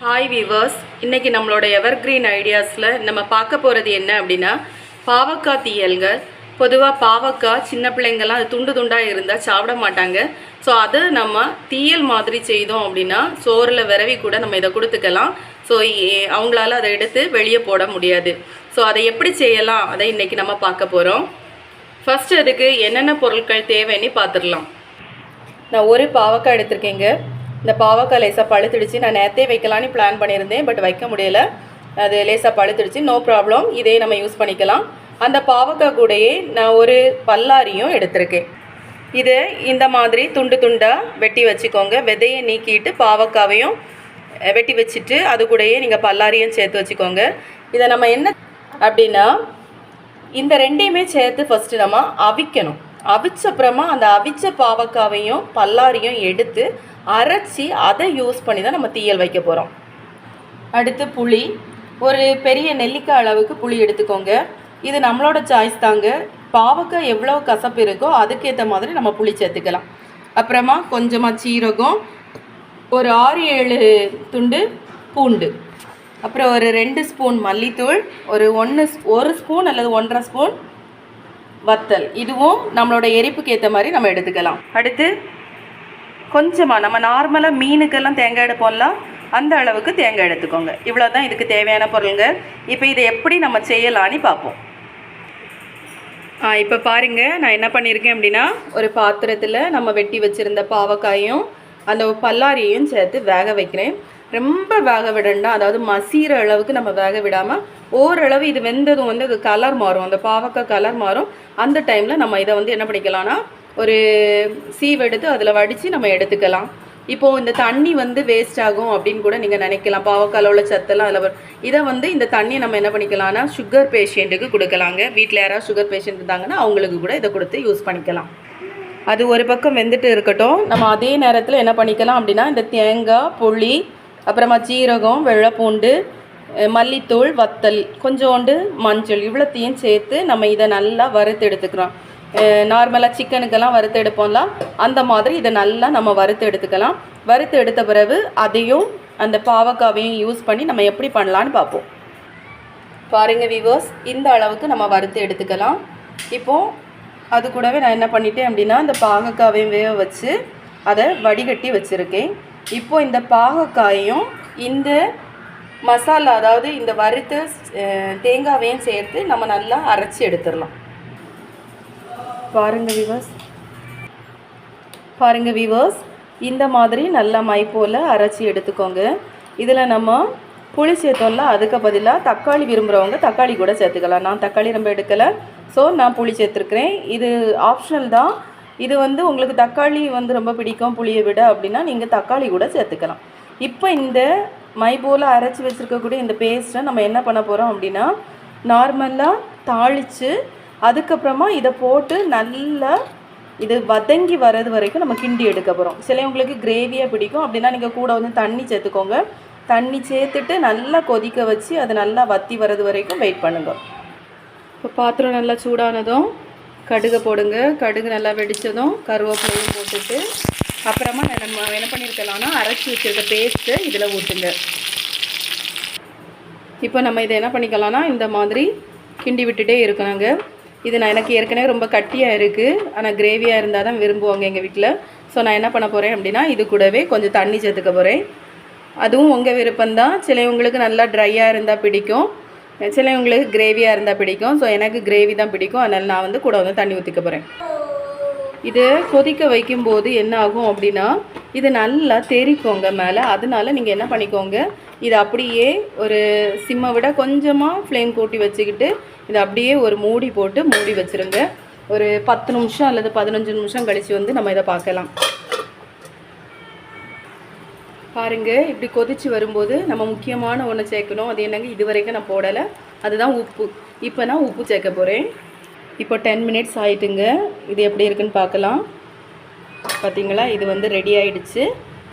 Hi viewers, இன்றைக்கி நம்மளோட evergreen ஐடியாஸில் நம்ம பார்க்க போகிறது என்ன அப்படின்னா பாவக்காய் தீயல்ங்க. பொதுவாக பாவக்காய் சின்ன பிள்ளைங்கள்லாம் அது துண்டு துண்டாக இருந்தால் சாப்பிட மாட்டாங்க. ஸோ அது நம்ம தீயல் மாதிரி செய்தோம் அப்படின்னா சோறில் விரவி கூட நம்ம இதை கொடுத்துக்கலாம். ஸோ அவங்களால அதை எடுத்து வெளியே போட முடியாது. ஸோ அதை எப்படி செய்யலாம் அதை இன்றைக்கி நம்ம பார்க்க போகிறோம். ஃபஸ்ட்டு அதுக்கு என்னென்ன பொருட்கள் தேவைன்னு பார்த்துடலாம். நான் ஒரு பாவக்காய் எடுத்திருக்கேங்க. இந்த பாவக்காய் லேசாக பழுத்துடுச்சு. நான் நேற்றே வைக்கலான்னு பிளான் பண்ணியிருந்தேன், பட் வைக்க முடியலை. அது லேசாக பழுத்துடுச்சு. நோ ப்ராப்ளம், இதே நம்ம யூஸ் பண்ணிக்கலாம். அந்த பாவக்காய் கூடையே நான் ஒரு பல்லாரியும் எடுத்திருக்கேன். இதை இந்த மாதிரி துண்டு துண்டாக வெட்டி வச்சுக்கோங்க. விதையை நீக்கிட்டு பாவக்காவையும் வெட்டி வச்சுட்டு அது கூடயே நீங்கள் பல்லாரியும் சேர்த்து வச்சுக்கோங்க. இதை நம்ம என்ன அப்படின்னா இந்த ரெண்டையுமே சேர்த்து ஃபஸ்ட்டு நம்ம அவிக்கணும். அவிச்சப்புறமா அந்த அவிச்ச பாவக்காவையும் பல்லாரியும் எடுத்து அரைச்சி அதை யூஸ் பண்ணி தான் நம்ம தீயல் வைக்க போகிறோம். அடுத்து புளி, ஒரு பெரிய நெல்லிக்காய் அளவுக்கு புளி எடுத்துக்கோங்க. இது நம்மளோட சாய்ஸ் தாங்க. பாவக்காய் எவ்வளோ கசப்பு இருக்கோ அதுக்கேற்ற மாதிரி நம்ம புளி சேர்த்துக்கலாம். அப்புறமா கொஞ்சமாக சீரகம், ஒரு 6-7 துண்டு பூண்டு, அப்புறம் ஒரு 2 ஸ்பூன் மல்லித்தூள், ஒரு 1 ஸ்பூன் அல்லது 1.5 ஸ்பூன் வத்தல். இதுவும் நம்மளோட எரிப்புக்கு ஏற்ற மாதிரி நம்ம எடுத்துக்கலாம். அடுத்து கொஞ்சமாக நம்ம நார்மலாக மீனுக்கெல்லாம் தேங்காய் எடுப்போம்ல, அந்த அளவுக்கு தேங்காய் எடுத்துக்கோங்க. இவ்வளோ தான் இதுக்கு தேவையான பொருளுங்க. இப்போ இதை எப்படி நம்ம செய்யலான்னு பார்ப்போம். இப்போ பாருங்கள், நான் என்ன பண்ணியிருக்கேன் அப்படின்னா ஒரு பாத்திரத்தில் நம்ம வெட்டி வச்சுருந்த பாவக்காயும் அந்த பல்லாரியையும் சேர்த்து வேக வைக்கிறேன். ரொம்ப வேக விடண்டா, அதாவது மசீர அளவுக்கு நம்ம வேக விடாமல் ஓரளவு இது வெந்ததும் அது கலர் மாறும், அந்த பாவக்காய் கலர் மாறும். அந்த டைமில் நம்ம இதை என்ன பண்ணிக்கலாம்னா ஒரு சீவ் எடுத்து அதில் வடித்து நம்ம எடுத்துக்கலாம். இப்போது இந்த தண்ணி வேஸ்ட் ஆகும் அப்படின்னு கூட நீங்கள் நினைக்கலாம். பாவக்காயில் உள்ள சத்தெல்லாம் அதில் இதை இந்த தண்ணியை நம்ம என்ன பண்ணிக்கலாம்னா சுகர் பேஷண்ட்டுக்கு கொடுக்கலாங்க. வீட்டில் யாராவது சுகர் பேஷண்ட் இருந்தாங்கன்னா அவங்களுக்கு கூட இதை கொடுத்து யூஸ் பண்ணிக்கலாம். அது ஒரு பக்கம் வெந்துட்டு இருக்கட்டும். நம்ம அதே நேரத்தில் என்ன பண்ணிக்கலாம் அப்படின்னா இந்த தேங்காய், புளி, அப்புறமா சீரகம், வெள்ளைப்பூண்டு, மல்லித்தூள், வத்தல், கொஞ்சோண்டு மஞ்சள், இவ்வளோத்தையும் சேர்த்து நம்ம இதை நல்லா வறுத்து எடுத்துக்கிறோம். நார்மலாக சிக்கனுக்கெல்லாம் வறுத்து எடுப்போம்லாம் அந்த மாதிரி இதை நல்லா நம்ம வறுத்து எடுத்துக்கலாம். வறுத்து எடுத்த பிறகு அதையும் அந்த பாவக்காவையும் யூஸ் பண்ணி நம்ம எப்படி பண்ணலான்னு பார்ப்போம். பாருங்கள் வீவர்ஸ், இந்த அளவுக்கு நம்ம வறுத்து எடுத்துக்கலாம். இப்போது அது கூடவே நான் என்ன பண்ணிட்டேன் அப்படின்னா இந்த பாகக்காவையும் வேக வச்சு அதை வடிகட்டி வச்சுருக்கேன். இப்போது இந்த பாகக்காயையும் இந்த மசாலா, அதாவது இந்த வறுத்த தேங்காவையும் சேர்த்து நம்ம நல்லா அரைச்சி எடுத்துடலாம். பாருங்கள் வீவர்ஸ், இந்த மாதிரி நல்லா மை போல் அரைச்சி எடுத்துக்கோங்க. இதில் நம்ம புளி சேர்த்தோம்ல, அதுக்கு பதிலாக தக்காளி விரும்புகிறவங்க தக்காளி கூட சேர்த்துக்கலாம். நான் தக்காளி ரொம்ப எடுக்கலை, ஸோ நான் புளி சேர்த்துருக்குறேன். இது ஆப்ஷனல் தான். இது உங்களுக்கு தக்காளி ரொம்ப பிடிக்கும் புளியை விட அப்படின்னா நீங்கள் தக்காளி கூட சேர்த்துக்கலாம். இப்போ இந்த மை போல் அரைச்சி வச்சுருக்கக்கூடிய இந்த பேஸ்ட்டை நம்ம என்ன பண்ண போகிறோம் அப்படின்னா நார்மலாக தாளித்து அதுக்கப்புறமா இதை போட்டு நல்லா இது வதங்கி வர்றது வரைக்கும் நம்ம கிண்டி எடுக்க போகிறோம். சிலவங்களுக்கு கிரேவியாக பிடிக்கும் அப்படின்னா நீங்கள் கூட தண்ணி சேர்த்துக்கோங்க. தண்ணி சேர்த்துட்டு நல்லா கொதிக்க வச்சு அது நல்லா வற்றி வர்றது வரைக்கும் வெயிட் பண்ணுங்க. இப்போ பாத்திரம் நல்லா சூடானதும் கடுகை போடுங்க. கடுகு நல்லா வெடித்ததும் கருவேப்பிலையும் போட்டுட்டு அப்புறமா நம்ம என்ன பண்ணியிருக்கலாம்னா அரைச்சி வச்சுருக்க பேஸ்ட்டு இதில் ஊற்றுங்க. இப்போ நம்ம இதை என்ன பண்ணிக்கலாம்னா இந்த மாதிரி கிண்டி விட்டுட்டே இருக்கணுங்க. இது எனக்கு ஏற்கனவே ரொம்ப கட்டியாக இருக்குது, ஆனால் கிரேவியாக இருந்தால் தான் விரும்புவாங்க எங்கள் வீட்டில். ஸோ நான் என்ன பண்ண போகிறேன் அப்படின்னா இது கூடவே கொஞ்சம் தண்ணி சேர்த்துக்க போகிறேன். அதுவும் உங்கள் விருப்பம்தான். சிலவங்களுக்கு நல்லா ட்ரையாக இருந்தால் பிடிக்கும், சிலவங்களுக்கு கிரேவியாக இருந்தால் பிடிக்கும். ஸோ எனக்கு கிரேவி தான் பிடிக்கும், அதனால் நான் கூட தண்ணி ஊற்றிக்க போகிறேன். இது கொதிக்க வைக்கும்போது என்ன ஆகும் அப்படின்னா இது நல்லா தெரிக்கோங்க மேலே. அதனால நீங்கள் என்ன பண்ணிக்கோங்க, இதை அப்படியே ஒரு சிம்மை விட கொஞ்சமாக ஃப்ளேம் கூட்டி வச்சுக்கிட்டு இதை அப்படியே ஒரு மூடி போட்டு மூடி வச்சுருங்க. ஒரு 10 நிமிஷம் அல்லது 15 நிமிஷம் கழித்து நம்ம இதை பார்க்கலாம். பாருங்கள், இப்படி கொதித்து வரும்போது நம்ம முக்கியமான ஒன்று சேர்க்கணும். அது என்னங்க, இது வரைக்கும் நான் போடலை, அதுதான் உப்பு. இப்போ நான் உப்பு சேர்க்க போகிறேன். இப்போ 10 மினிட்ஸ் ஆகிட்டுங்க. இது எப்படி இருக்குன்னு பார்க்கலாம். பார்த்திங்களா, இது ரெடி ஆகிடுச்சு.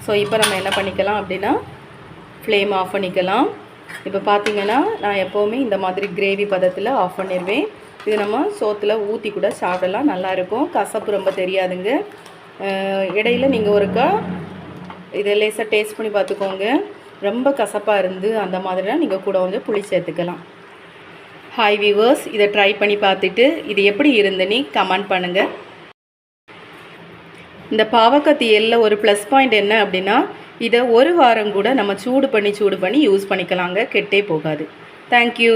ஸோ இப்போ நம்ம என்ன பண்ணிக்கலாம் அப்படின்னா ஃப்ளேம் ஆஃப் பண்ணிக்கலாம். இப்போ பார்த்திங்கன்னா நான் எப்போவுமே இந்த மாதிரி கிரேவி பதத்தில் ஆஃப் பண்ணிடுவேன். இது நம்ம சோத்தில் ஊற்றி கூட சாப்பிடலாம், நல்லாயிருக்கும். கசப்பு ரொம்ப தெரியாதுங்க. இடையில் நீங்கள் ஒருக்கா இதை லேசாக டேஸ்ட் பண்ணி பார்த்துக்கோங்க. ரொம்ப கசப்பாக இருந்து அந்த மாதிரினா நீங்கள் கூட கொஞ்சம் புளி சேர்த்துக்கலாம். ஹாய் வியூவர்ஸ், இதை ட்ரை பண்ணி பார்த்துட்டு இது எப்படி இருந்துன்னு கமெண்ட் பண்ணுங்கள். இந்த பாவக்காய் தீயலில் ஒரு ப்ளஸ் பாயிண்ட் என்ன அப்படின்னா, இதை ஒரு வாரம் கூட நம்ம சூடு பண்ணி யூஸ் பண்ணிக்கலாங்க, கெட்டே போகாது. தேங்க்யூ.